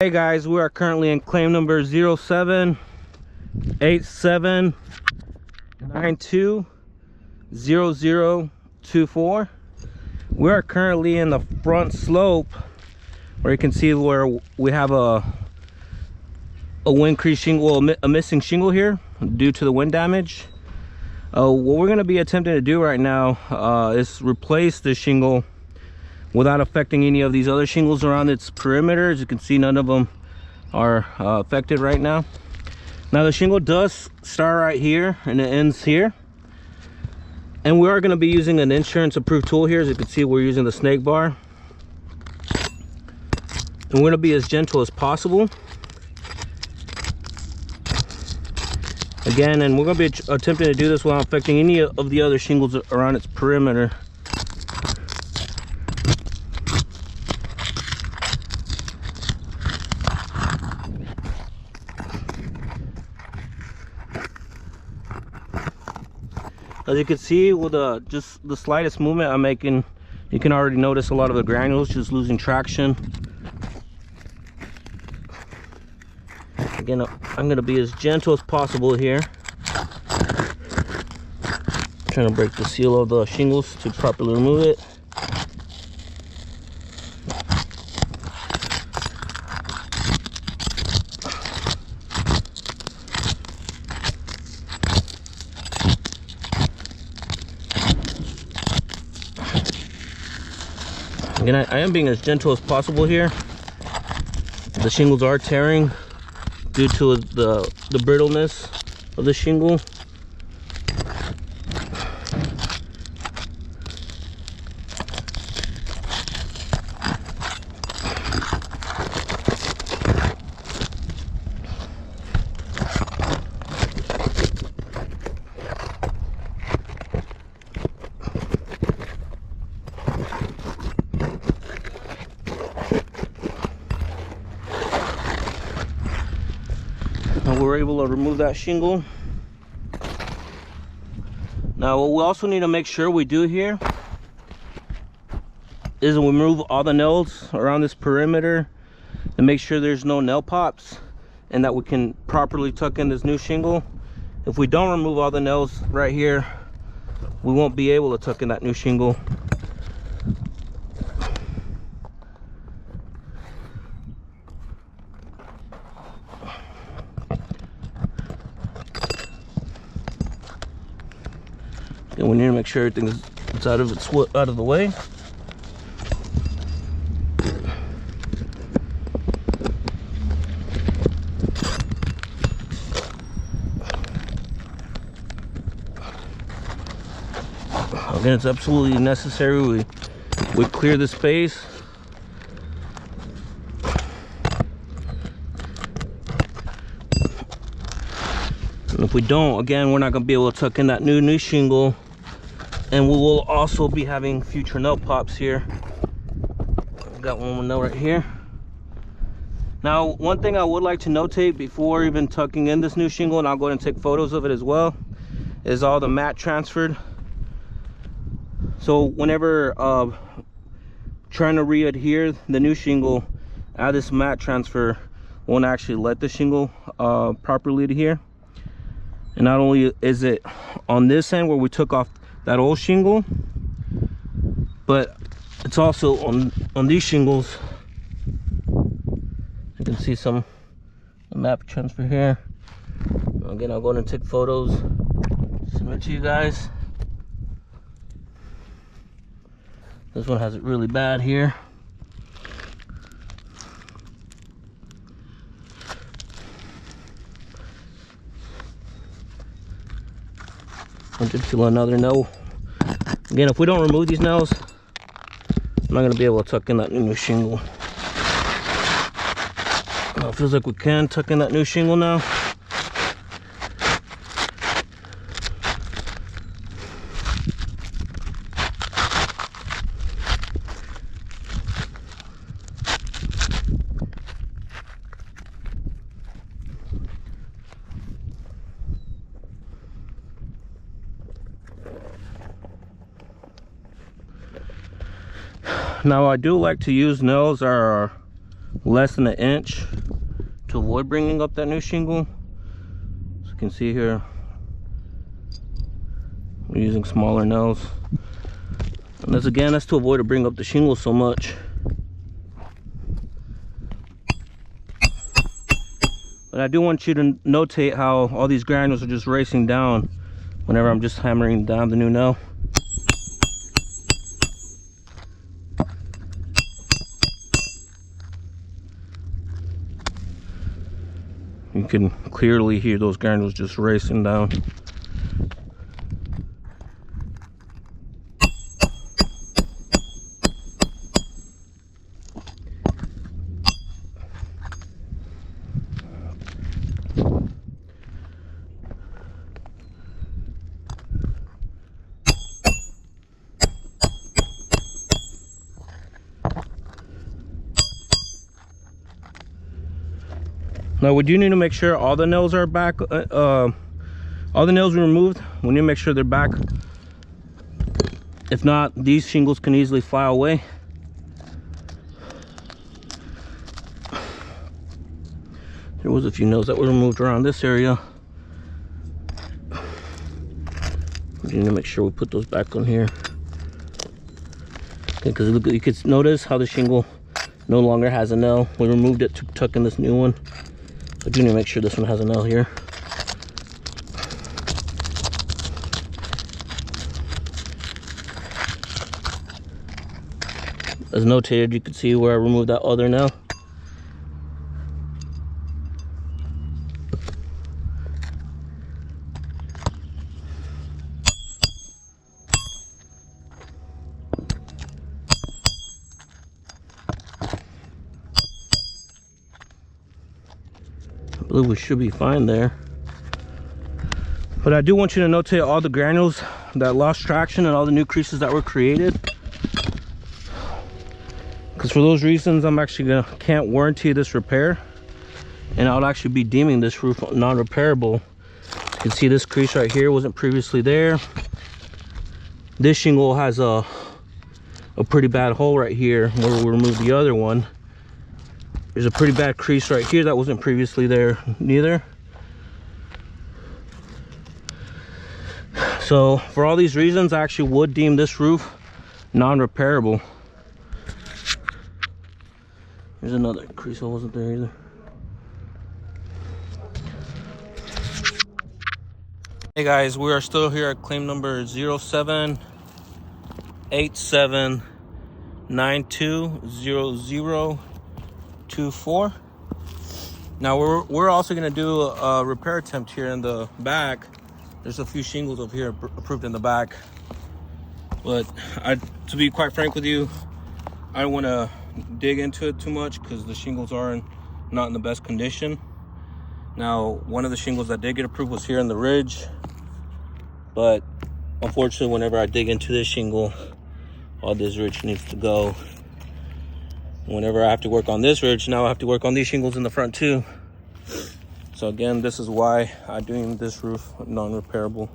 Hey guys, we are currently in claim number 0787920024. We are currently in the front slope where you can see where we have a wind crease shingle, a missing shingle here due to the wind damage. What we're going to be attempting to do right now is replace the shingle without affecting any of these other shingles around its perimeter. As you can see, none of them are affected right now. Now the shingle does start right here and it ends here, and we are going to be using an insurance approved tool here. As you can see, we're using the snake bar, and we're going to be as gentle as possible. Again, and we're going to be attempting to do this without affecting any of the other shingles around its perimeter. As you can see, with just the slightest movement I'm making, you can already notice a lot of the granules just losing traction. Again, I'm going to be as gentle as possible here, trying to break the seal of the shingles to properly remove it. Again, I am being as gentle as possible here. The shingles are tearing due to the brittleness of the shingle. And we're able to remove that shingle. Now what we also need to make sure we do here is we remove all the nails around this perimeter and make sure there's no nail pops, and that we can properly tuck in this new shingle. If we don't remove all the nails right here, we won't be able to tuck in that new shingle. And we need to make sure everything is out of the way. Again, it's absolutely necessary we clear the space. And if we don't, again, we're not going to be able to tuck in that new shingle. And we will also be having future nail pops here. I've got one nail right here. Now, one thing I would like to notate before even tucking in this new shingle, and I'll go ahead and take photos of it as well, is all the mat transferred. So whenever trying to re-adhere the new shingle, this mat transfer won't actually let the shingle properly adhere. And not only is it on this end where we took off that old shingle, but it's also on these shingles. You can see some map transfer here. Again, I'll go ahead and take photos, submit to you guys. This one has it really bad here. I did feel another nail. Again, if we don't remove these nails, I'm not going to be able to tuck in that new shingle. It feels like we can tuck in that new shingle now. Now I do like to use nails that are less than 1 inch to avoid bringing up that new shingle. As you can see here, we're using smaller nails, and that's to avoid to bring up the shingle so much. But I do want you to notate how all these granules are just racing down whenever I'm just hammering down the new nail. You can clearly hear those granules just racing down. Now we do need to make sure all the nails are back. All the nails we removed, we need to make sure they're back. If not, these shingles can easily fly away. There was a few nails that were removed around this area. We need to make sure we put those back on here. Okay, because you can notice how the shingle no longer has a nail. We removed it to tuck in this new one. I do need to make sure this one has a nail here. As notated, you can see where I removed that other nail. I believe we should be fine there. But I do want you to notate all the granules that lost traction and all the new creases that were created. Because for those reasons, I'm actually can't warranty this repair, and I'll actually be deeming this roof non-repairable. You can see this crease right here wasn't previously there. This shingle has a pretty bad hole right here where we removed the other one. There's a pretty bad crease right here that wasn't previously there neither. So for all these reasons, I actually would deem this roof non-repairable. There's another crease that wasn't there either. Hey guys, we are still here at claim number 0787920024. Now we're also going to do a repair attempt here in the back. There's a few shingles over here approved in the back, but to be quite frank with you, I don't want to dig into it too much because the shingles are not in the best condition. Now, one of the shingles that did get approved was here in the ridge, but unfortunately, whenever I dig into this shingle, all this ridge needs to go. Whenever I have to work on this ridge, now I have to work on these shingles in the front too. So again, this is why I'm doing this roof non-repairable.